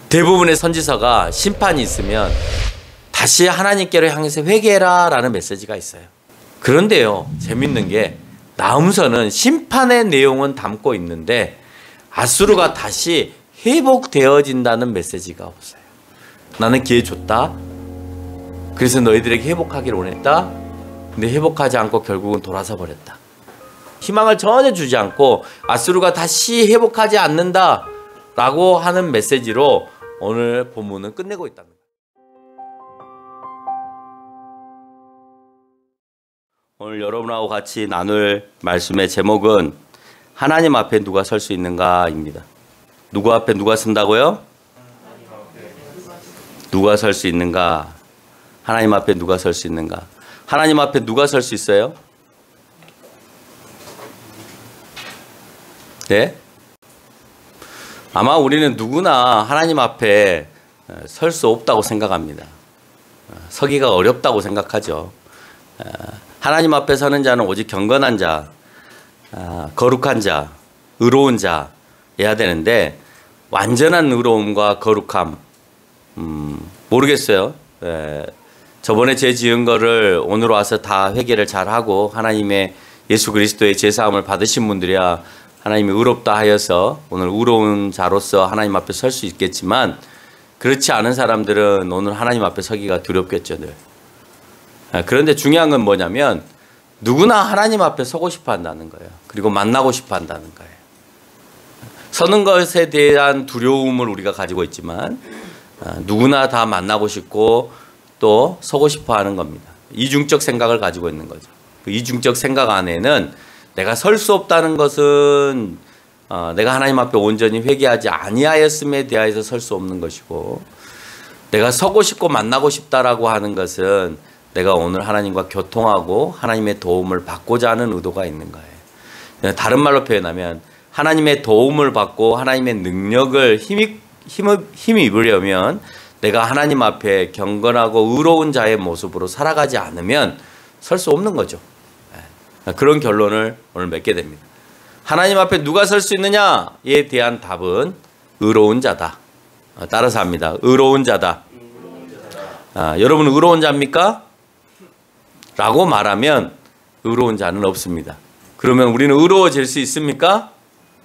대부분의 선지서가 심판이 있으면 다시 하나님께로 향해서 회개해라 라는 메시지가 있어요. 그런데요, 재밌는 게 나훔서는 심판의 내용은 담고 있는데 아수르가 다시 회복되어진다는 메시지가 없어요. 나는 기회 줬다. 그래서 너희들에게 회복하기를 원했다. 근데 회복하지 않고 결국은 돌아서 버렸다. 희망을 전혀 주지 않고 아수르가 다시 회복하지 않는다 라고 하는 메시지로 오늘 본문은 끝내고 있답니다. 오늘 여러분하고 같이 나눌 말씀의 제목은 하나님 앞에 누가 설 수 있는가입니다. 누구 앞에 누가 선다고요? 누가 설 수 있는가? 하나님 앞에 누가 설 수 있는가? 하나님 앞에 누가 설 수 있어요? 네? 아마 우리는 누구나 하나님 앞에 설 수 없다고 생각합니다. 서기가 어렵다고 생각하죠. 하나님 앞에 서는 자는 오직 경건한 자, 거룩한 자, 의로운 자여야 되는데 완전한 의로움과 거룩함 모르겠어요. 저번에 죄 지은 거를 오늘 와서 다 회개를 잘하고 하나님의 예수 그리스도의 제사함을 받으신 분들이야 하나님이 의롭다 하여서 오늘 의로운 자로서 하나님 앞에 설 수 있겠지만 그렇지 않은 사람들은 오늘 하나님 앞에 서기가 두렵겠죠. 늘. 그런데 중요한 건 뭐냐면 누구나 하나님 앞에 서고 싶어 한다는 거예요. 그리고 만나고 싶어 한다는 거예요. 서는 것에 대한 두려움을 우리가 가지고 있지만 누구나 다 만나고 싶고 또 서고 싶어 하는 겁니다. 이중적 생각을 가지고 있는 거죠. 그 이중적 생각 안에는 내가 설 수 없다는 것은 내가 하나님 앞에 온전히 회개하지 아니하였음에 대하여서 설 수 없는 것이고 내가 서고 싶고 만나고 싶다라고 하는 것은 내가 오늘 하나님과 교통하고 하나님의 도움을 받고자 하는 의도가 있는 거예요. 다른 말로 표현하면 하나님의 도움을 받고 하나님의 능력을 힘입으려면 내가 하나님 앞에 경건하고 의로운 자의 모습으로 살아가지 않으면 설 수 없는 거죠. 그런 결론을 오늘 맺게 됩니다. 하나님 앞에 누가 설 수 있느냐에 대한 답은 의로운 자다. 따라서 합니다. 의로운 자다. 여러분 의로운 자입니까? 라고 말하면 의로운 자는 없습니다. 그러면 우리는 의로워질 수 있습니까?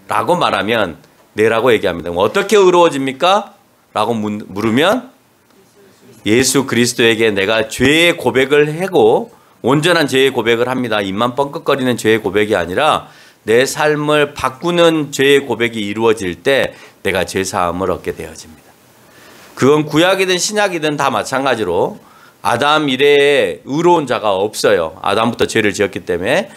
라고 말하면 네라고 얘기합니다. 어떻게 의로워집니까? 라고 물으면 예수 그리스도에게 내가 죄의 고백을 하고 온전한 죄의 고백을 합니다. 입만 뻥끗거리는 죄의 고백이 아니라 내 삶을 바꾸는 죄의 고백이 이루어질 때 내가 죄사함을 얻게 되어집니다. 그건 구약이든 신약이든 다 마찬가지로 아담 이래에 의로운 자가 없어요. 아담부터 죄를 지었기 때문에.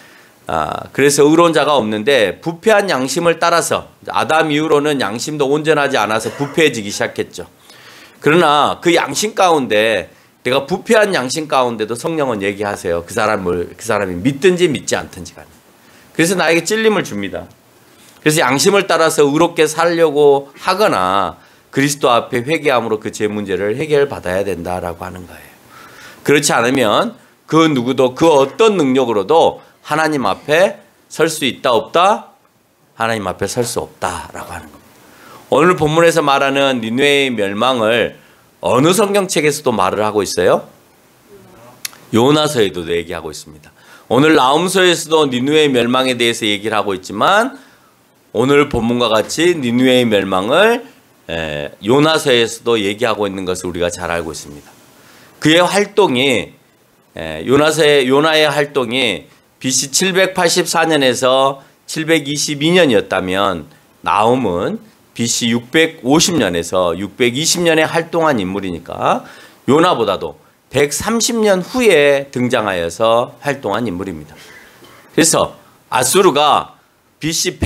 그래서 의로운 자가 없는데 부패한 양심을 따라서 아담 이후로는 양심도 온전하지 않아서 부패해지기 시작했죠. 그러나 그 양심 가운데 내가 부패한 양심 가운데도 성령은 얘기하세요. 그 사람이 믿든지 믿지 않든지 간에. 그래서 나에게 찔림을 줍니다. 그래서 양심을 따라서 의롭게 살려고 하거나 그리스도 앞에 회개함으로 그 죄 문제를 해결받아야 된다라고 하는 거예요. 그렇지 않으면 그 누구도 그 어떤 능력으로도 하나님 앞에 설 수 있다 없다? 하나님 앞에 설 수 없다라고 하는 겁니다. 오늘 본문에서 말하는 니느웨의 멸망을 어느 성경책에서도 말을 하고 있어요? 요나서에도 얘기하고 있습니다. 오늘 나훔서에서도 니느웨의 멸망에 대해서 얘기를 하고 있지만 오늘 본문과 같이 니느웨의 멸망을 요나서에서도 얘기하고 있는 것을 우리가 잘 알고 있습니다. 그의 활동이 요나의 활동이 BC 784년에서 722년이었다면 나훔은 BC 650년에서 620년에 활동한 인물이니까 요나보다도 130년 후에 등장하여서 활동한 인물입니다. 그래서 아수르가 BC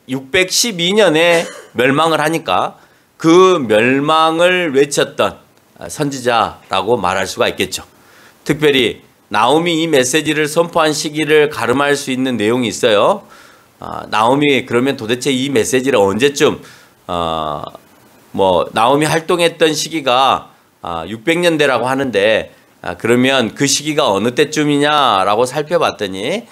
612년에 멸망을 하니까 그 멸망을 외쳤던 선지자라고 말할 수가 있겠죠. 특별히 나훔이 이 메시지를 선포한 시기를 가름할 수 있는 내용이 있어요. 나훔이 그러면 도대체 이 메시지를 언제쯤 나훔이 활동했던 시기가 600년대라고 하는데 그러면 그 시기가 어느 때쯤이냐라고 살펴봤더니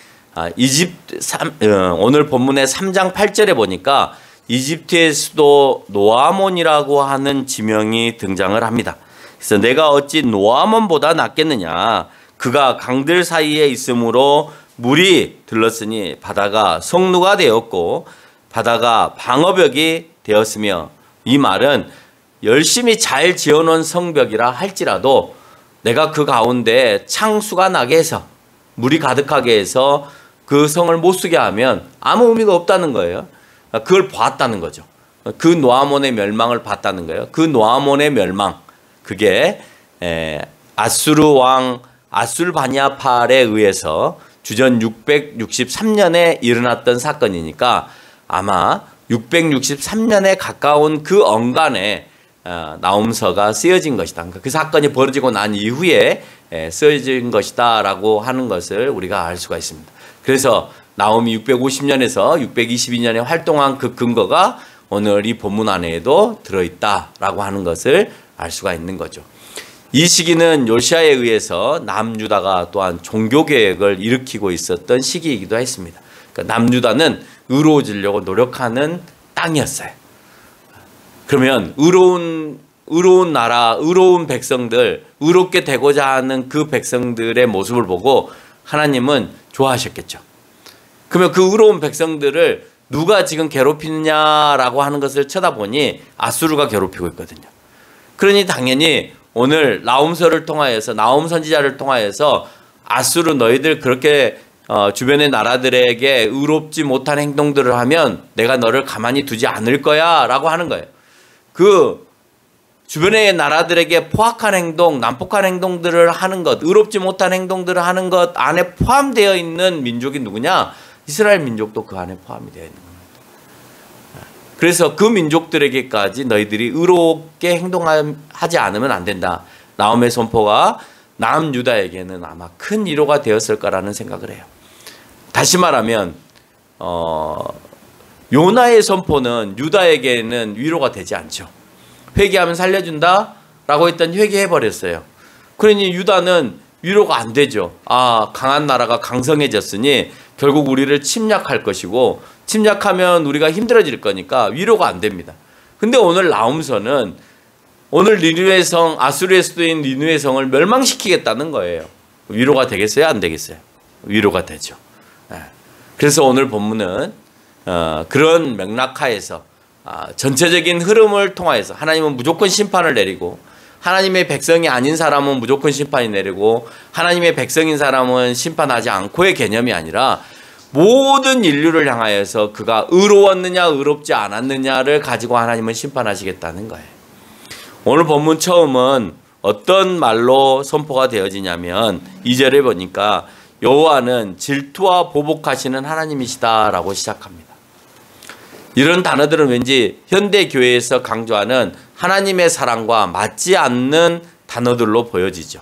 오늘 본문의 3장 8절에 보니까 이집트의 수도 노아몬이라고 하는 지명이 등장을 합니다. 그래서 내가 어찌 노아몬보다 낫겠느냐. 그가 강들 사이에 있으므로 물이 들렀으니 바다가 성루가 되었고 바다가 방어벽이 되었으며, 이 말은 열심히 잘 지어놓은 성벽이라 할지라도 내가 그 가운데 창수가 나게 해서 물이 가득하게 해서 그 성을 못 쓰게 하면 아무 의미가 없다는 거예요. 그걸 봤다는 거죠. 그 노아몬의 멸망을 봤다는 거예요. 그 노아몬의 멸망, 그게 아수르 왕 아술바니아팔에 의해서 주전 663년에 일어났던 사건이니까 아마 663년에 가까운 그 언간에 나움서가 쓰여진 것이다. 그러니까 그 사건이 벌어지고 난 이후에 쓰여진 것이다 라고 하는 것을 우리가 알 수가 있습니다. 그래서 나움이 650년에서 622년에 활동한 그 근거가 오늘 이 본문 안에도 들어있다라고 하는 것을 알 수가 있는 거죠. 이 시기는 요시아에 의해서 남유다가 또한 종교개혁을 일으키고 있었던 시기이기도 했습니다. 그러니까 남유다는 의로워지려고 노력하는 땅이었어요. 그러면 의로운 나라, 의로운 백성들, 의롭게 되고자 하는 그 백성들의 모습을 보고 하나님은 좋아하셨겠죠. 그러면 그 의로운 백성들을 누가 지금 괴롭히느냐라고 하는 것을 쳐다보니 아수르가 괴롭히고 있거든요. 그러니 당연히 오늘 나움서를 통하여서, 나움 선지자를 통하여서 아수르 너희들 그렇게 주변의 나라들에게 의롭지 못한 행동들을 하면 내가 너를 가만히 두지 않을 거야 라고 하는 거예요. 그 주변의 나라들에게 포악한 행동, 난폭한 행동들을 하는 것, 의롭지 못한 행동들을 하는 것 안에 포함되어 있는 민족이 누구냐? 이스라엘 민족도 그 안에 포함이 되어 있는 겁니다. 그래서 그 민족들에게까지 너희들이 의롭게 행동하지 않으면 안 된다. 나움의 선포가 남유다에게는 아마 큰 위로가 되었을 거라는 생각을 해요. 다시 말하면 요나의 선포는 유다에게는 위로가 되지 않죠. 회개하면 살려준다 라고 했더니 회개해버렸어요. 그러니 유다는 위로가 안 되죠. 아, 강한 나라가 강성해졌으니 결국 우리를 침략할 것이고 침략하면 우리가 힘들어질 거니까 위로가 안 됩니다. 근데 오늘 나움서는 오늘 니느웨 성, 아수르의 수도인 니느웨 성을 멸망시키겠다는 거예요. 위로가 되겠어요? 안 되겠어요? 위로가 되죠. 그래서 오늘 본문은 그런 맥락하에서 전체적인 흐름을 통하여서 하나님은 무조건 심판을 내리고 하나님의 백성이 아닌 사람은 무조건 심판이 내리고 하나님의 백성인 사람은 심판하지 않고의 개념이 아니라 모든 인류를 향하여서 그가 의로웠느냐 의롭지 않았느냐를 가지고 하나님은 심판하시겠다는 거예요. 오늘 본문 처음은 어떤 말로 선포가 되어지냐면 2절에 보니까 여호와는 질투와 보복하시는 하나님이시다라고 시작합니다. 이런 단어들은 왠지 현대 교회에서 강조하는 하나님의 사랑과 맞지 않는 단어들로 보여지죠.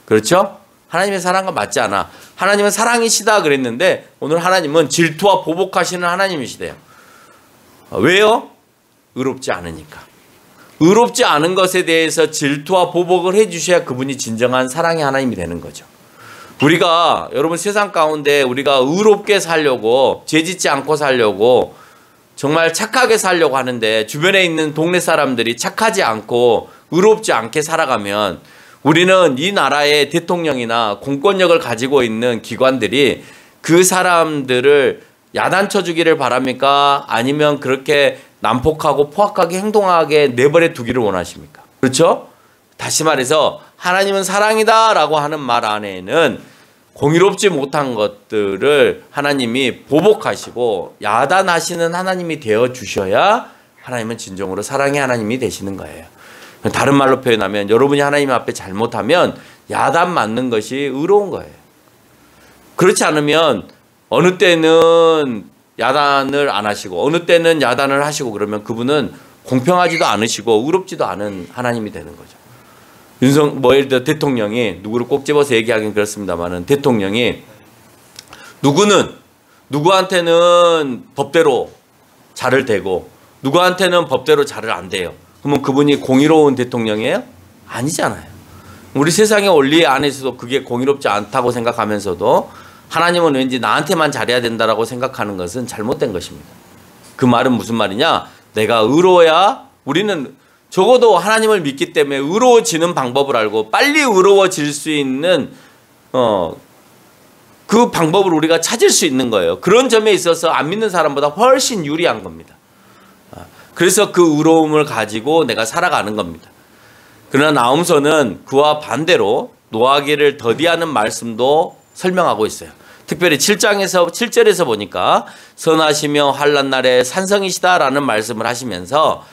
그렇죠? 하나님의 사랑과 맞지 않아. 하나님은 사랑이시다 그랬는데 오늘 하나님은 질투와 보복하시는 하나님이시대요. 왜요? 의롭지 않으니까. 의롭지 않은 것에 대해서 질투와 보복을 해주셔야 그분이 진정한 사랑의 하나님이 되는 거죠. 우리가 여러분 세상 가운데 우리가 의롭게 살려고 죄짓지 않고 살려고 정말 착하게 살려고 하는데 주변에 있는 동네 사람들이 착하지 않고 의롭지 않게 살아가면 우리는 이 나라의 대통령이나 공권력을 가지고 있는 기관들이 그 사람들을 야단쳐 주기를 바랍니까? 아니면 그렇게 난폭하고 포악하게 행동하게 내버려 두기를 원하십니까? 그렇죠? 다시 말해서 하나님은 사랑이다 라고 하는 말 안에는 공의롭지 못한 것들을 하나님이 보복하시고 야단하시는 하나님이 되어 주셔야 하나님은 진정으로 사랑의 하나님이 되시는 거예요. 다른 말로 표현하면 여러분이 하나님 앞에 잘못하면 야단 맞는 것이 의로운 거예요. 그렇지 않으면 어느 때는 야단을 안 하시고 어느 때는 야단을 하시고 그러면 그분은 공평하지도 않으시고 의롭지도 않은 하나님이 되는 거죠. 예를 들어 대통령이 누구를 꼭 집어서 얘기하긴 그렇습니다만은 대통령이 누구한테는 법대로 잘을 대고 누구한테는 법대로 잘을 안 대요. 그러면 그분이 공의로운 대통령이에요? 아니잖아요. 우리 세상의 원리 안에서도 그게 공의롭지 않다고 생각하면서도 하나님은 왠지 나한테만 잘해야 된다라고 생각하는 것은 잘못된 것입니다. 그 말은 무슨 말이냐? 내가 의로워야 우리는 적어도 하나님을 믿기 때문에 의로워지는 방법을 알고 빨리 의로워질 수 있는 그 방법을 우리가 찾을 수 있는 거예요. 그런 점에 있어서 안 믿는 사람보다 훨씬 유리한 겁니다. 그래서 그 의로움을 가지고 내가 살아가는 겁니다. 그러나 나홈서는 그와 반대로 노하기를 더디하는 말씀도 설명하고 있어요. 특별히 7절에서 보니까 선하시며 환난 날에 산성이시다라는 말씀을 하시면서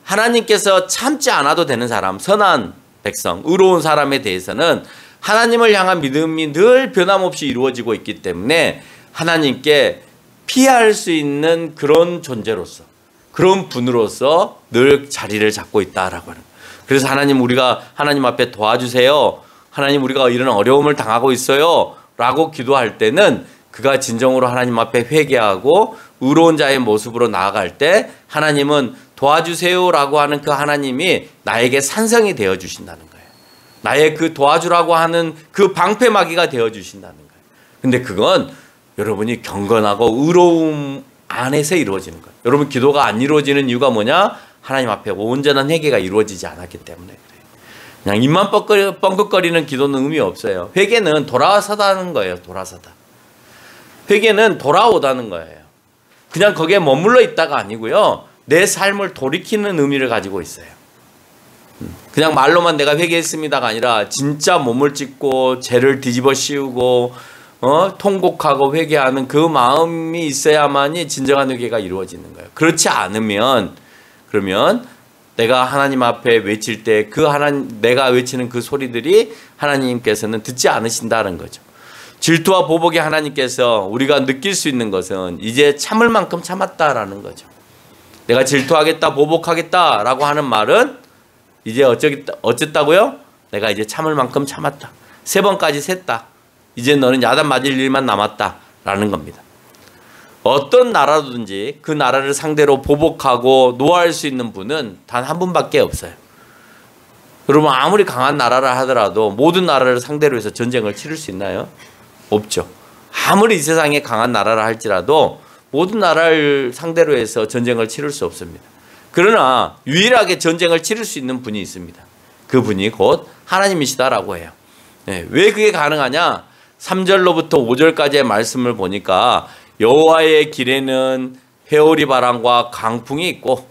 하나님께서 참지 않아도 되는 사람, 선한 백성, 의로운 사람에 대해서는 하나님을 향한 믿음이 늘 변함없이 이루어지고 있기 때문에 하나님께 피할 수 있는 그런 존재로서, 그런 분으로서 늘 자리를 잡고 있다라고 하는 거예요. 그래서 하나님, 우리가 하나님 앞에 도와주세요. 하나님, 우리가 이런 어려움을 당하고 있어요. 라고 기도할 때는 그가 진정으로 하나님 앞에 회개하고 의로운 자의 모습으로 나아갈 때 하나님은 도와주세요라고 하는 그 하나님이 나에게 산성이 되어 주신다는 거예요. 나의 그 도와주라고 하는 그 방패막이가 되어 주신다는 거예요. 근데 그건 여러분이 경건하고 의로움 안에서 이루어지는 거예요. 여러분, 기도가 안 이루어지는 이유가 뭐냐? 하나님 앞에 온전한 회개가 이루어지지 않았기 때문에 그래요. 그냥 입만 뻥긋거리는 기도는 의미 없어요. 회개는 돌아서다는 거예요. 돌아서다. 회개는 돌아오다는 거예요. 그냥 거기에 머물러 있다가 아니고요. 내 삶을 돌이키는 의미를 가지고 있어요. 그냥 말로만 내가 회개했습니다가 아니라 진짜 몸을 찢고 죄를 뒤집어 씌우고 통곡하고 회개하는 그 마음이 있어야만이 진정한 회개가 이루어지는 거예요. 그렇지 않으면 그러면 내가 하나님 앞에 외칠 때 내가 외치는 그 소리들이 하나님께서는 듣지 않으신다는 거죠. 질투와 보복의 하나님께서 우리가 느낄 수 있는 것은 이제 참을 만큼 참았다라는 거죠. 내가 질투하겠다, 보복하겠다라고 하는 말은 이제 어쨌다고요? 내가 이제 참을 만큼 참았다. 3번까지 셌다. 이제 너는 야단 맞을 일만 남았다라는 겁니다. 어떤 나라든지 그 나라를 상대로 보복하고 노할 수 있는 분은 단 한 분밖에 없어요. 여러분, 아무리 강한 나라라 하더라도 모든 나라를 상대로 해서 전쟁을 치를 수 있나요? 없죠. 아무리 이 세상에 강한 나라라 할지라도 모든 나라를 상대로 해서 전쟁을 치를 수 없습니다. 그러나 유일하게 전쟁을 치를 수 있는 분이 있습니다. 그분이 곧 하나님이시다라고 해요. 왜 그게 가능하냐? 3절로부터 5절까지의 말씀을 보니까 여호와의 길에는 회오리 바람과 강풍이 있고,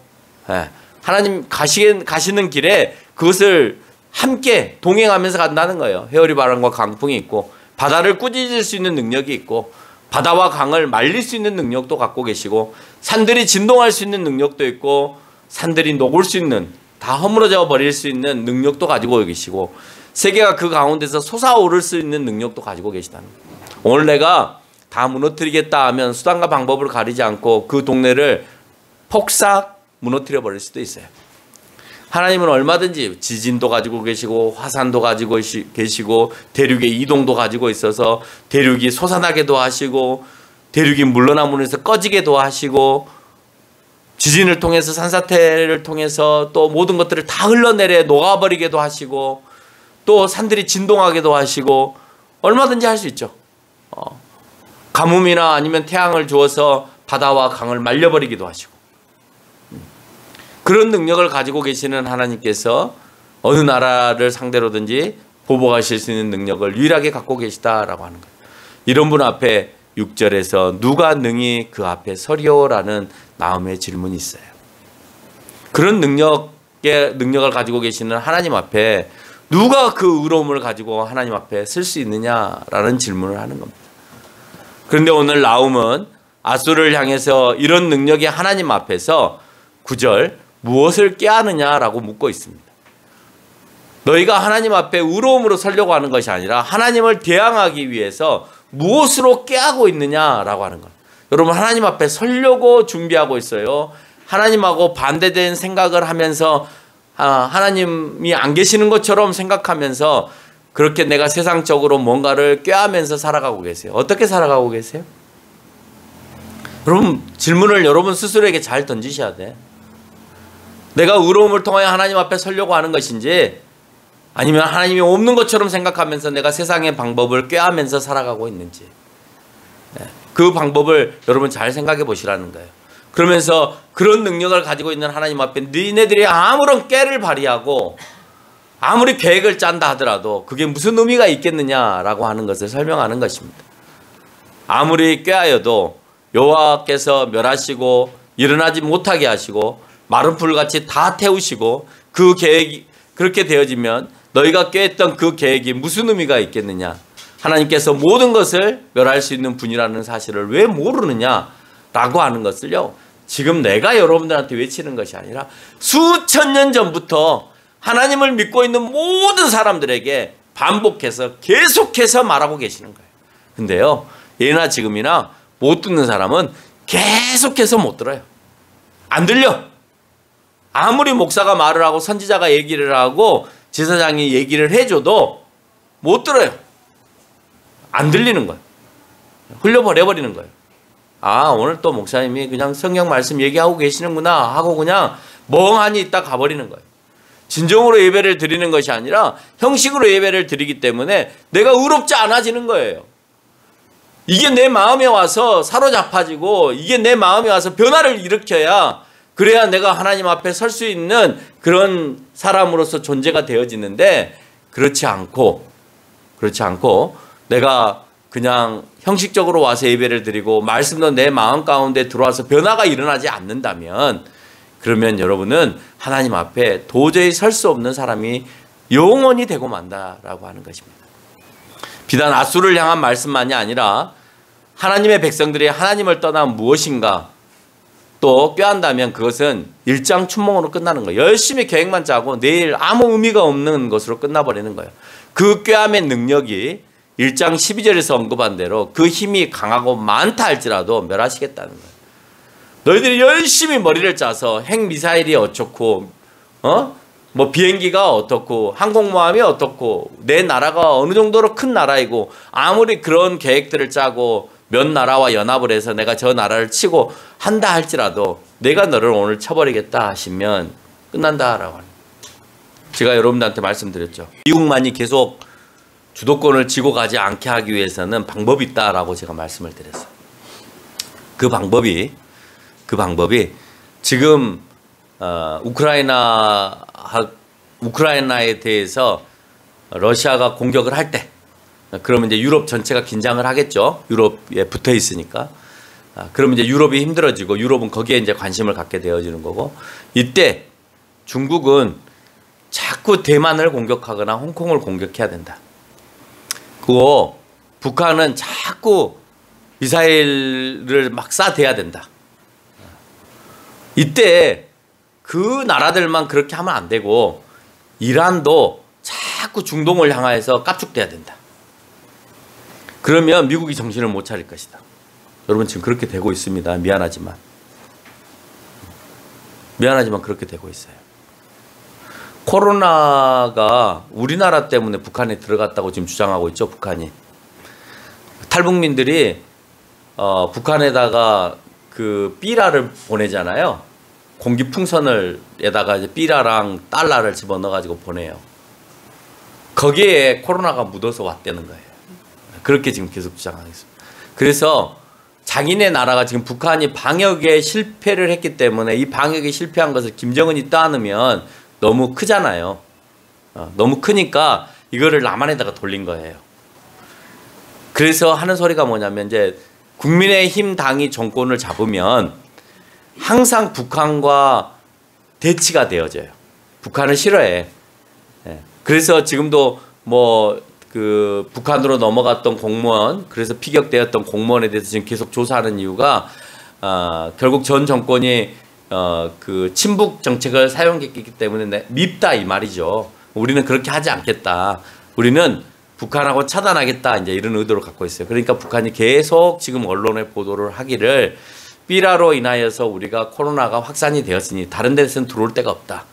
하나님 가시는 길에 그것을 함께 동행하면서 간다는 거예요. 회오리 바람과 강풍이 있고, 바다를 꾸짖을 수 있는 능력이 있고, 바다와 강을 말릴 수 있는 능력도 갖고 계시고, 산들이 진동할 수 있는 능력도 있고, 산들이 녹을 수 있는, 다 허물어져 버릴 수 있는 능력도 가지고 계시고, 세계가 그 가운데서 솟아오를 수 있는 능력도 가지고 계시다는 거예요. 오늘 내가 다 무너뜨리겠다 하면 수단과 방법을 가리지 않고 그 동네를 폭삭 무너뜨려 버릴 수도 있어요. 하나님은 얼마든지 지진도 가지고 계시고 화산도 가지고 계시고 대륙의 이동도 가지고 있어서 대륙이 솟아나게도 하시고 대륙이 물러나면서 꺼지게도 하시고 지진을 통해서 산사태를 통해서 또 모든 것들을 다 흘러내려 녹아버리게도 하시고 또 산들이 진동하게도 하시고 얼마든지 할 수 있죠. 가뭄이나 아니면 태양을 주어서 바다와 강을 말려버리기도 하시고 그런 능력을 가지고 계시는 하나님께서 어느 나라를 상대로든지 보복하실 수 있는 능력을 유일하게 갖고 계시다라고 하는 거예요. 이런 분 앞에 6절에서 누가 능히 그 앞에 서리오라는 나음의 질문이 있어요. 그런 능력을 가지고 계시는 하나님 앞에 누가 그 의로움을 가지고 하나님 앞에 설 수 있느냐라는 질문을 하는 겁니다. 그런데 오늘 나움은 아수를 향해서 이런 능력이 하나님 앞에서 9절 무엇을 꾀하느냐라고 묻고 있습니다. 너희가 하나님 앞에 의로움으로 서려고 하는 것이 아니라 하나님을 대항하기 위해서 무엇으로 꾀하고 있느냐라고 하는 것. 여러분, 하나님 앞에 서려고 준비하고 있어요. 하나님하고 반대된 생각을 하면서 하나님이 안 계시는 것처럼 생각하면서 그렇게 내가 세상적으로 뭔가를 꾀하면서 살아가고 계세요. 어떻게 살아가고 계세요? 여러분, 질문을 여러분 스스로에게 잘 던지셔야 돼. 내가 의로움을 통하여 하나님 앞에 서려고 하는 것인지 아니면 하나님이 없는 것처럼 생각하면서 내가 세상의 방법을 꾀하면서 살아가고 있는지 그 방법을 여러분 잘 생각해 보시라는 거예요. 그러면서 그런 능력을 가지고 있는 하나님 앞에 너희네들이 아무런 깨를 발휘하고 아무리 계획을 짠다 하더라도 그게 무슨 의미가 있겠느냐라고 하는 것을 설명하는 것입니다. 아무리 꾀하여도 여호와께서 멸하시고 일어나지 못하게 하시고 마른 풀같이 다 태우시고 그 계획이 그렇게 되어지면 너희가 꾀했던 그 계획이 무슨 의미가 있겠느냐. 하나님께서 모든 것을 멸할 수 있는 분이라는 사실을 왜 모르느냐라고 하는 것을요. 지금 내가 여러분들한테 외치는 것이 아니라 수천 년 전부터 하나님을 믿고 있는 모든 사람들에게 반복해서 계속해서 말하고 계시는 거예요. 근데요. 예나 지금이나 못 듣는 사람은 계속해서 못 들어요. 안 들려. 아무리 목사가 말을 하고 선지자가 얘기를 하고 지사장이 얘기를 해줘도 못 들어요. 안 들리는 거예요. 흘려버려버리는 거예요. 아, 오늘 또 목사님이 그냥 성경 말씀 얘기하고 계시는구나 하고 그냥 멍하니 있다 가버리는 거예요. 진정으로 예배를 드리는 것이 아니라 형식으로 예배를 드리기 때문에 내가 의롭지 않아지는 거예요. 이게 내 마음에 와서 사로잡아지고 이게 내 마음에 와서 변화를 일으켜야 그래야 내가 하나님 앞에 설 수 있는 그런 사람으로서 존재가 되어지는데 그렇지 않고 내가 그냥 형식적으로 와서 예배를 드리고 말씀도 내 마음 가운데 들어와서 변화가 일어나지 않는다면 그러면 여러분은 하나님 앞에 도저히 설 수 없는 사람이 영원히 되고 만다라고 하는 것입니다. 비단 앗수를 향한 말씀만이 아니라 하나님의 백성들이 하나님을 떠나 무엇인가 또 꾀한다면 그것은 일장춘몽으로 끝나는 거예요. 열심히 계획만 짜고 내일 아무 의미가 없는 것으로 끝나버리는 거예요. 그 꾀함의 능력이 1장 12절에서 언급한 대로 그 힘이 강하고 많다 할지라도 멸하시겠다는 거예요. 너희들이 열심히 머리를 짜서 핵미사일이 어떻고 뭐 비행기가 어떻고 항공모함이 어떻고 내 나라가 어느 정도로 큰 나라이고 아무리 그런 계획들을 짜고 몇 나라와 연합을 해서 내가 저 나라를 치고 한다 할지라도 내가 너를 오늘 쳐버리겠다 하시면 끝난다라고 합니다. 제가 여러분들한테 말씀드렸죠. 미국만이 계속 주도권을 쥐고 가지 않게 하기 위해서는 방법이 있다라고 제가 말씀을 드렸어요. 그 방법이 지금 우크라이나에 대해서 러시아가 공격을 할 때 그러면 이제 유럽 전체가 긴장을 하겠죠. 유럽에 붙어 있으니까. 그러면 이제 유럽이 힘들어지고 유럽은 거기에 이제 관심을 갖게 되어지는 거고 이때 중국은 자꾸 대만을 공격하거나 홍콩을 공격해야 된다. 그리고 북한은 자꾸 미사일을 막 쏴대야 된다. 이때 그 나라들만 그렇게 하면 안 되고 이란도 자꾸 중동을 향해서 깝죽대야 된다. 그러면 미국이 정신을 못 차릴 것이다. 여러분 지금 그렇게 되고 있습니다. 미안하지만 그렇게 되고 있어요. 코로나가 우리나라 때문에 북한에 들어갔다고 지금 주장하고 있죠. 북한이. 탈북민들이 북한에다가 그 삐라를 보내잖아요. 공기풍선에다가 이제 삐라랑 달러를 집어넣어가지고 보내요. 거기에 코로나가 묻어서 왔다는 거예요. 그렇게 지금 계속 주장하고 있습니다. 그래서 자기네 나라가 지금 북한이 방역에 실패를 했기 때문에 이 방역에 실패한 것을 김정은이 따놓으면 너무 크잖아요. 너무 크니까 이거를 남한에다가 돌린 거예요. 그래서 하는 소리가 뭐냐면 이제 국민의힘 당이 정권을 잡으면 항상 북한과 대치가 되어져요. 북한을 싫어해. 그래서 지금도 뭐 그 북한으로 넘어갔던 공무원, 그래서 피격되었던 공무원에 대해서 지금 계속 조사하는 이유가 결국 전 정권이 그 친북 정책을 사용했기 때문에 밉다 이 말이죠. 우리는 그렇게 하지 않겠다. 우리는 북한하고 차단하겠다. 이제 이런 의도를 갖고 있어요. 그러니까 북한이 계속 지금 언론에 보도를 하기를 삐라로 인하여서 우리가 코로나가 확산이 되었으니 다른 데서는 들어올 데가 없다.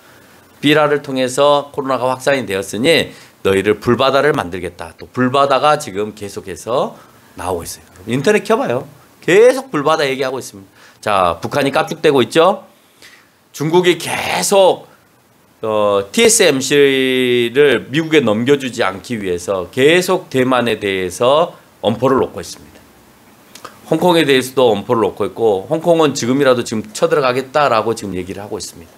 삐라를 통해서 코로나가 확산이 되었으니 너희를 불바다를 만들겠다. 또 불바다가 지금 계속해서 나오고 있어요. 인터넷 켜봐요. 계속 불바다 얘기하고 있습니다. 자, 북한이 깝죽대고 있죠. 중국이 계속 TSMC를 미국에 넘겨주지 않기 위해서 계속 대만에 대해서 엄포를 놓고 있습니다. 홍콩에 대해서도 엄포를 놓고 있고 홍콩은 지금이라도 지금 쳐들어가겠다라고 지금 얘기를 하고 있습니다.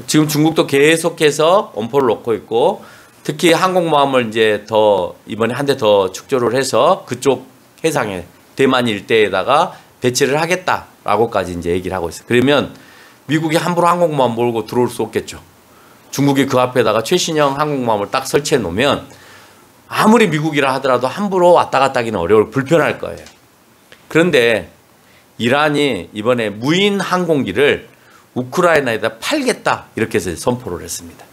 지금 중국도 계속해서 엄포를 놓고 있고 특히 항공모함을 이제 더 이번에 한 대 더 축조를 해서 그쪽 해상에 대만 일대에다가 배치를 하겠다라고까지 이제 얘기를 하고 있어요. 그러면 미국이 함부로 항공모함 몰고 들어올 수 없겠죠. 중국이 그 앞에다가 최신형 항공모함을 딱 설치해 놓으면 아무리 미국이라 하더라도 함부로 왔다 갔다 하기는 어려울 불편할 거예요. 그런데 이란이 이번에 무인 항공기를 우크라이나에다 팔겠다 이렇게 해서 선포를 했습니다.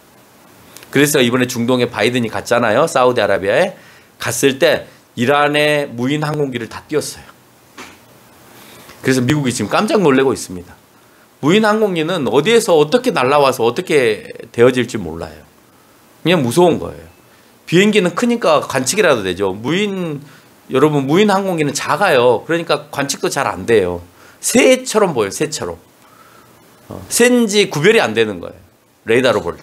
그래서 이번에 중동에 바이든이 갔잖아요. 사우디아라비아에 갔을 때 이란의 무인 항공기를 다 띄웠어요. 그래서 미국이 지금 깜짝 놀라고 있습니다. 무인 항공기는 어디에서 어떻게 날아와서 어떻게 되어질지 몰라요. 그냥 무서운 거예요. 비행기는 크니까 관측이라도 되죠. 여러분 무인 항공기는 작아요. 그러니까 관측도 잘 안 돼요. 새처럼 보여요. 새처럼. 새인지 구별이 안 되는 거예요. 레이더로 볼 때.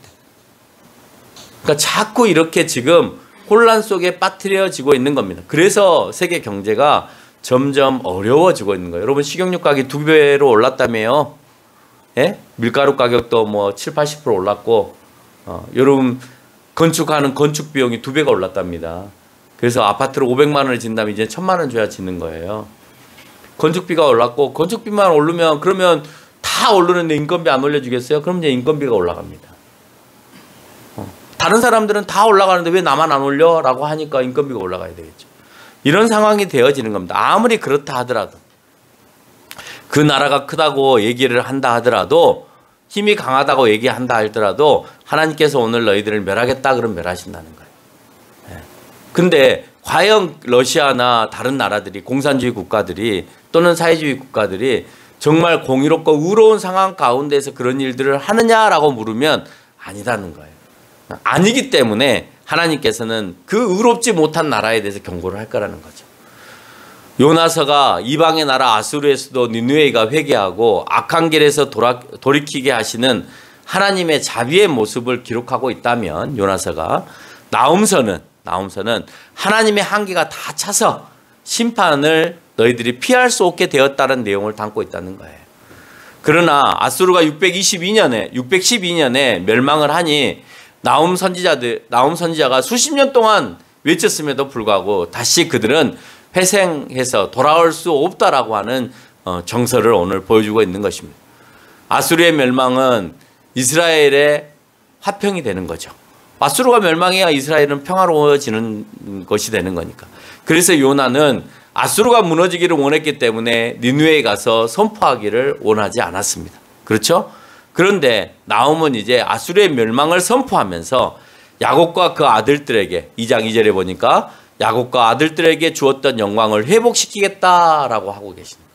그러니까 자꾸 이렇게 지금 혼란 속에 빠뜨려지고 있는 겁니다. 그래서 세계 경제가 점점 어려워지고 있는 거예요. 여러분 식용유 가격이 2배로 올랐다며요. 예? 밀가루 가격도 뭐 7, 80% 올랐고 여러분 건축하는 건축 비용이 2배가 올랐답니다. 그래서 아파트를 500만 원을 짓는다면 이제 1000만 원 줘야 짓는 거예요. 건축비가 올랐고 건축비만 오르면 그러면 다 오르는데 인건비 안 올려주겠어요? 그럼 이제 인건비가 올라갑니다. 다른 사람들은 다 올라가는데 왜 나만 안 올려? 라고 하니까 인건비가 올라가야 되겠죠. 이런 상황이 되어지는 겁니다. 아무리 그렇다 하더라도 그 나라가 크다고 얘기를 한다 하더라도 힘이 강하다고 얘기한다 하더라도 하나님께서 오늘 너희들을 멸하겠다 그러면 멸하신다는 거예요. 근데 과연 러시아나 다른 나라들이 공산주의 국가들이 또는 사회주의 국가들이 정말 공의롭고 의로운 상황 가운데서 그런 일들을 하느냐라고 물으면 아니라는 거예요. 아니기 때문에 하나님께서는 그 의롭지 못한 나라에 대해서 경고를 할 거라는 거죠. 요나서가 이방의 나라 아수르에서도 니느웨가 회개하고 악한 길에서 돌이키게 하시는 하나님의 자비의 모습을 기록하고 있다면 요나서가 나훔서는 하나님의 한계가 다 차서 심판을 너희들이 피할 수 없게 되었다는 내용을 담고 있다는 거예요. 그러나 아수르가 612년에 멸망을 하니 나훔 선지자가 수십 년 동안 외쳤음에도 불구하고 다시 그들은 회생해서 돌아올 수 없다라고 하는 정서를 오늘 보여주고 있는 것입니다. 아수르의 멸망은 이스라엘의 화평이 되는 거죠. 아수르가 멸망해야 이스라엘은 평화로워지는 것이 되는 거니까. 그래서 요나는 아수르가 무너지기를 원했기 때문에 니느웨에 가서 선포하기를 원하지 않았습니다. 그렇죠? 그런데 나훔은 이제 아수르의 멸망을 선포하면서 야곱과 그 아들들에게 2장 2절에 보니까 야곱과 아들들에게 주었던 영광을 회복시키겠다라고 하고 계십니다.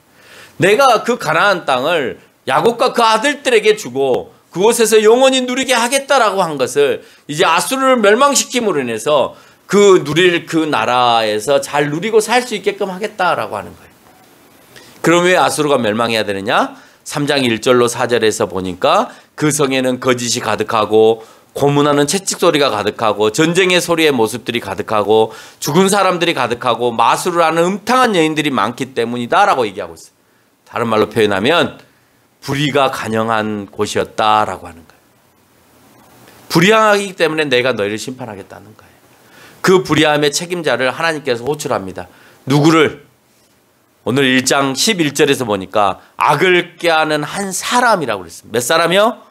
내가 그 가나안 땅을 야곱과 그 아들들에게 주고 그곳에서 영원히 누리게 하겠다라고 한 것을 이제 아수르를 멸망시킴으로 인해서 누릴 그 나라에서 잘 누리고 살 수 있게끔 하겠다라고 하는 거예요. 그럼 왜 아수르가 멸망해야 되느냐? 3장 1절로 4절에서 보니까 그 성에는 거짓이 가득하고 고문하는 채찍 소리가 가득하고 전쟁의 소리의 모습들이 가득하고 죽은 사람들이 가득하고 마술을 하는 음탕한 여인들이 많기 때문이다라고 얘기하고 있어요. 다른 말로 표현하면 불의가 간영한 곳이었다라고 하는 거예요. 불의하기 때문에 내가 너희를 심판하겠다는 거예요. 그 불의함의 책임자를 하나님께서 호출합니다. 누구를? 오늘 1장 11절에서 보니까 악을 꾀하는 한 사람이라고 그랬습니다. 몇 사람이요?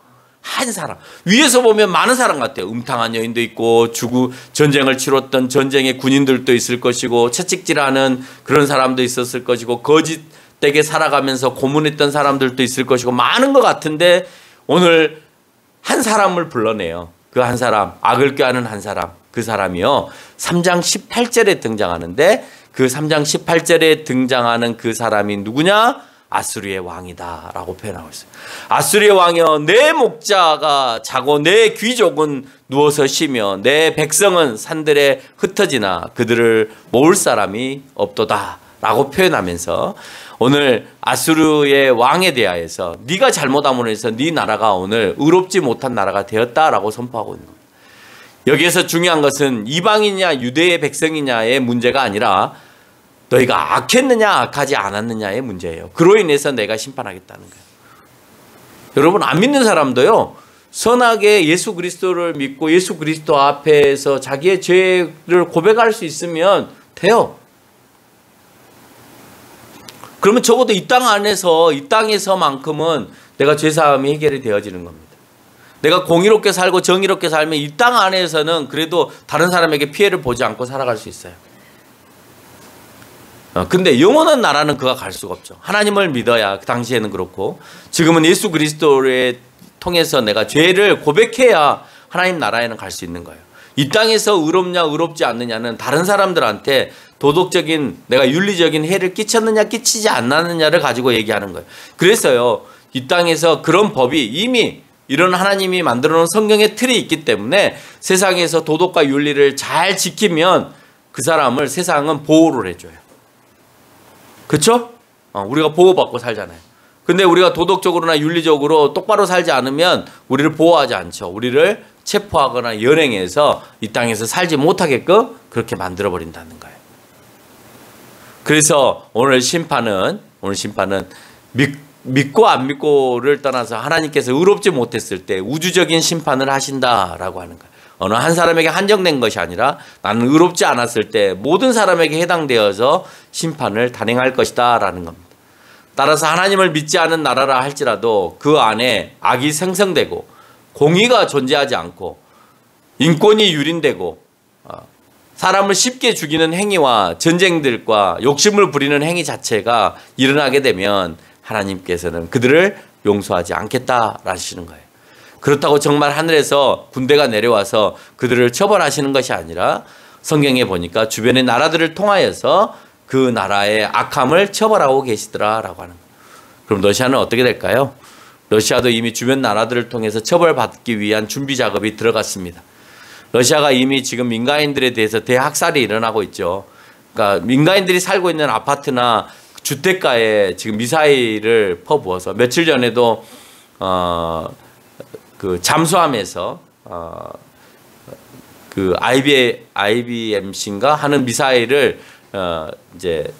한 사람. 위에서 보면 많은 사람 같아요. 음탕한 여인도 있고 전쟁을 치렀던 전쟁의 군인들도 있을 것이고 채찍질하는 그런 사람도 있었을 것이고 거짓되게 살아가면서 고문했던 사람들도 있을 것이고 많은 것 같은데 오늘 한 사람을 불러내요. 그 한 사람, 악을 꾀하는 한 사람. 그 사람이요. 3장 18절에 등장하는데 그 3장 18절에 등장하는 그 사람이 누구냐? 아수르의 왕이다 라고 표현하고 있어요. 아수르의 왕이여 내 목자가 자고 내 귀족은 누워서 쉬며 내 백성은 산들에 흩어지나 그들을 모을 사람이 없도다 라고 표현하면서 오늘 아수르의 왕에 대하여서 네가 잘못함으로 해서 네 나라가 오늘 의롭지 못한 나라가 되었다라고 선포하고 있는 겁니다. 여기에서 중요한 것은 이방이냐 유대의 백성이냐의 문제가 아니라 너희가 악했느냐 악하지 않았느냐의 문제예요. 그로 인해서 내가 심판하겠다는 거예요. 여러분, 안 믿는 사람도요, 선하게 예수 그리스도를 믿고 예수 그리스도 앞에서 자기의 죄를 고백할 수 있으면 돼요. 그러면 적어도 이 땅 안에서, 이 땅에서만큼은 내가 죄사함이 해결이 되어지는 겁니다. 내가 공의롭게 살고 정의롭게 살면 이 땅 안에서는 그래도 다른 사람에게 피해를 보지 않고 살아갈 수 있어요. 근데 영원한 나라는 그가 갈 수가 없죠. 하나님을 믿어야, 그 당시에는 그렇고, 지금은 예수 그리스도를 통해서 내가 죄를 고백해야 하나님 나라에는 갈 수 있는 거예요. 이 땅에서 의롭냐 의롭지 않느냐는 다른 사람들한테 도덕적인, 내가 윤리적인 해를 끼쳤느냐 끼치지 않았느냐를 가지고 얘기하는 거예요. 그래서요, 이 땅에서 그런 법이 이미 이런 하나님이 만들어 놓은 성경의 틀이 있기 때문에 세상에서 도덕과 윤리를 잘 지키면 그 사람을 세상은 보호를 해줘요. 그렇죠? 우리가 보호받고 살잖아요. 근데 우리가 도덕적으로나 윤리적으로 똑바로 살지 않으면 우리를 보호하지 않죠. 우리를 체포하거나 연행해서 이 땅에서 살지 못하게끔 그렇게 만들어버린다는 거예요. 그래서 오늘 심판은 믿고 안 믿고를 떠나서 하나님께서 의롭지 못했을 때 우주적인 심판을 하신다라고 하는 거예요. 어느 한 사람에게 한정된 것이 아니라 나는 의롭지 않았을 때 모든 사람에게 해당되어서 심판을 단행할 것이다 라는 겁니다. 따라서 하나님을 믿지 않은 나라라 할지라도 그 안에 악이 생성되고 공의가 존재하지 않고 인권이 유린되고 사람을 쉽게 죽이는 행위와 전쟁들과 욕심을 부리는 행위 자체가 일어나게 되면 하나님께서는 그들을 용서하지 않겠다라시는 거예요. 그렇다고 정말 하늘에서 군대가 내려와서 그들을 처벌하시는 것이 아니라 성경에 보니까 주변의 나라들을 통하여서 그 나라의 악함을 처벌하고 계시더라라고 하는 거예요. 그럼 러시아는 어떻게 될까요? 러시아도 이미 주변 나라들을 통해서 처벌받기 위한 준비 작업이 들어갔습니다. 러시아가 이미 지금 민간인들에 대해서 대학살이 일어나고 있죠. 그러니까 민간인들이 살고 있는 아파트나 주택가에 지금 미사일을 퍼부어서 며칠 전에도 그 잠수함에서 그 IBMC인가 하는 미사일을 이제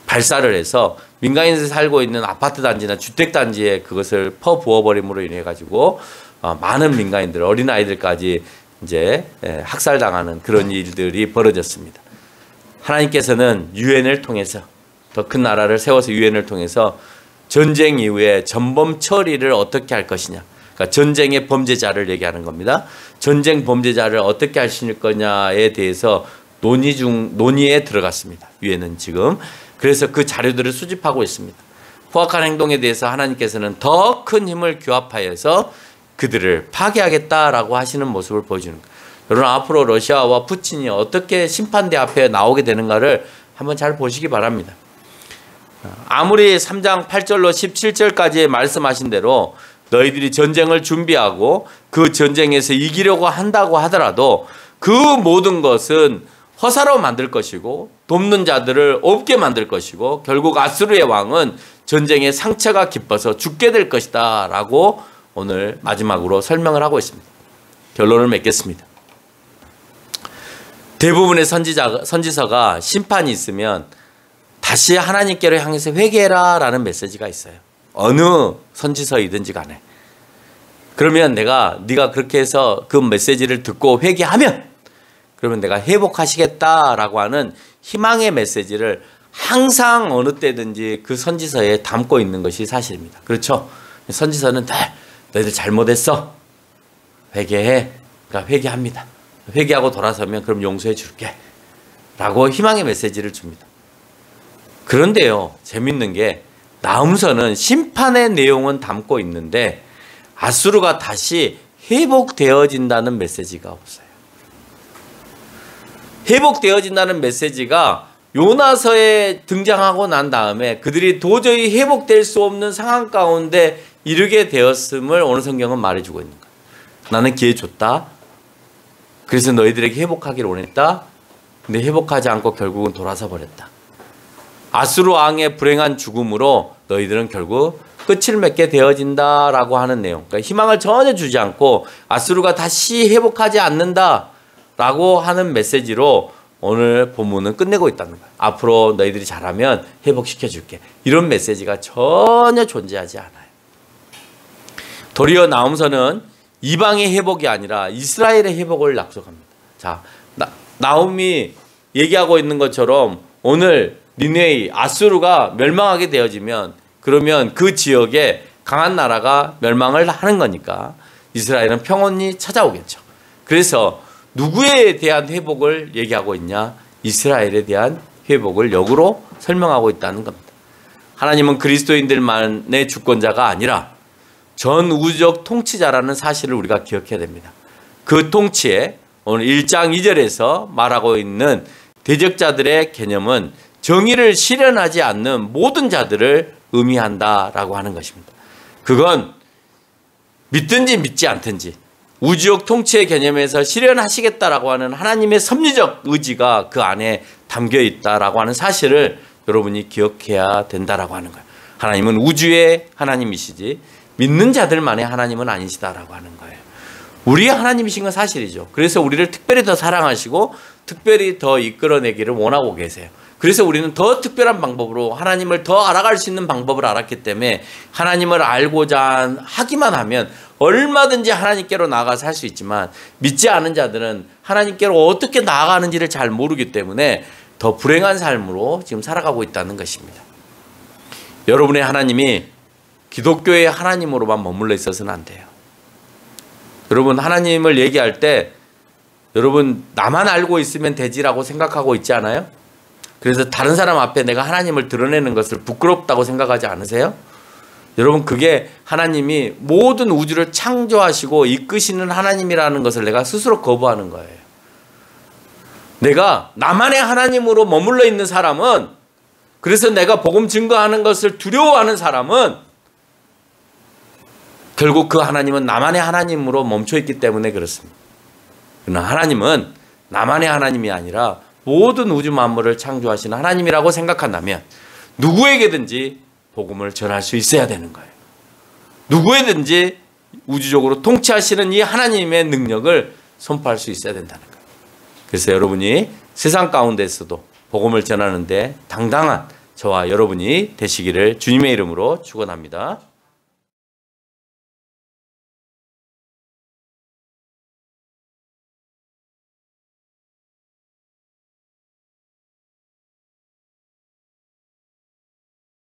발사를 해서 민간인들이 살고 있는 아파트 단지나 주택 단지에 그것을 퍼부어버림으로 인해 가지고 많은 민간인들, 어린 아이들까지 이제 학살당하는 그런 일들이 벌어졌습니다. 하나님께서는 유엔을 통해서 더 큰 나라를 세워서 유엔을 통해서 전쟁 이후에 전범 처리를 어떻게 할 것이냐. 그러니까 전쟁의 범죄자를 얘기하는 겁니다. 전쟁 범죄자를 어떻게 하실 거냐에 대해서 논의에 들어갔습니다. 유엔은 지금. 그래서 그 자료들을 수집하고 있습니다. 포악한 행동에 대해서 하나님께서는 더 큰 힘을 규합하여서 그들을 파괴하겠다라고 하시는 모습을 보여주는 거예요. 여러분, 앞으로 러시아와 푸틴이 어떻게 심판대 앞에 나오게 되는가를 한번 잘 보시기 바랍니다. 아무리 3장 8절로 17절까지 말씀하신 대로 너희들이 전쟁을 준비하고 그 전쟁에서 이기려고 한다고 하더라도 그 모든 것은 허사로 만들 것이고 돕는 자들을 없게 만들 것이고 결국 아수르의 왕은 전쟁에 상처가 깊어서 죽게 될 것이다 라고 오늘 마지막으로 설명을 하고 있습니다. 결론을 맺겠습니다. 대부분의 선지서가 심판이 있으면 다시 하나님께로 향해서 회개해라 라는 메시지가 있어요. 어느 선지서이든지 간에. 그러면 네가 그렇게 해서 그 메시지를 듣고 회개하면 그러면 내가 회복하시겠다라고 하는 희망의 메시지를 항상 어느 때든지 그 선지서에 담고 있는 것이 사실입니다. 그렇죠? 선지서는 너희들 잘못했어. 회개해. 그러니까 회개합니다. 회개하고 돌아서면 그럼 용서해 줄게. 라고 희망의 메시지를 줍니다. 그런데요, 재밌는 게 나훔서는 심판의 내용은 담고 있는데 아수르가 다시 회복되어진다는 메시지가 없어요. 회복되어진다는 메시지가 요나서에 등장하고 난 다음에 그들이 도저히 회복될 수 없는 상황 가운데 이르게 되었음을 오늘 성경은 말해주고 있는 거예요. 나는 기회 줬다. 그래서 너희들에게 회복하기를 원했다. 근데 회복하지 않고 결국은 돌아서 버렸다. 아수르 왕의 불행한 죽음으로 너희들은 결국 끝을 맺게 되어진다라고 하는 내용. 그러니까 희망을 전혀 주지 않고 아수르가 다시 회복하지 않는다라고 하는 메시지로 오늘 본문은 끝내고 있다는 거예요. 앞으로 너희들이 잘하면 회복시켜줄게. 이런 메시지가 전혀 존재하지 않아요. 도리어 나홈서는 이방의 회복이 아니라 이스라엘의 회복을 약속합니다. 자, 나홈이 얘기하고 있는 것처럼 오늘 니네의 아수르가 멸망하게 되어지면 그러면 그 지역에 강한 나라가 멸망을 하는 거니까 이스라엘은 평온이 찾아오겠죠. 그래서 누구에 대한 회복을 얘기하고 있냐? 이스라엘에 대한 회복을 역으로 설명하고 있다는 겁니다. 하나님은 그리스도인들만의 주권자가 아니라 전 우주적 통치자라는 사실을 우리가 기억해야 됩니다. 그 통치에 오늘 1장 2절에서 말하고 있는 대적자들의 개념은 정의를 실현하지 않는 모든 자들을 의미한다라고 하는 것입니다. 그건 믿든지 믿지 않든지 우주적 통치의 개념에서 실현하시겠다라고 하는 하나님의 섭리적 의지가 그 안에 담겨 있다라고 하는 사실을 여러분이 기억해야 된다라고 하는 거예요. 하나님은 우주의 하나님이시지 믿는 자들만의 하나님은 아니시다라고 하는 거예요. 우리의 하나님이신 건 사실이죠. 그래서 우리를 특별히 더 사랑하시고 특별히 더 이끌어내기를 원하고 계세요. 그래서 우리는 더 특별한 방법으로 하나님을 더 알아갈 수 있는 방법을 알았기 때문에 하나님을 알고자 하기만 하면 얼마든지 하나님께로 나아가서 살 수 있지만 믿지 않은 자들은 하나님께로 어떻게 나아가는지를 잘 모르기 때문에 더 불행한 삶으로 지금 살아가고 있다는 것입니다. 여러분의 하나님이 기독교의 하나님으로만 머물러 있어서는 안 돼요. 여러분 하나님을 얘기할 때 여러분 나만 알고 있으면 되지라고 생각하고 있지 않아요? 그래서 다른 사람 앞에 내가 하나님을 드러내는 것을 부끄럽다고 생각하지 않으세요? 여러분 그게 하나님이 모든 우주를 창조하시고 이끄시는 하나님이라는 것을 내가 스스로 거부하는 거예요. 내가 나만의 하나님으로 머물러 있는 사람은 그래서 내가 복음 증거하는 것을 두려워하는 사람은 결국 그 하나님은 나만의 하나님으로 멈춰 있기 때문에 그렇습니다. 그러나 하나님은 나만의 하나님이 아니라 모든 우주 만물을 창조하시는 하나님이라고 생각한다면 누구에게든지 복음을 전할 수 있어야 되는 거예요. 누구에든지 우주적으로 통치하시는 이 하나님의 능력을 선포할 수 있어야 된다는 거예요. 그래서 여러분이 세상 가운데서도 복음을 전하는데 당당한 저와 여러분이 되시기를 주님의 이름으로 축원합니다.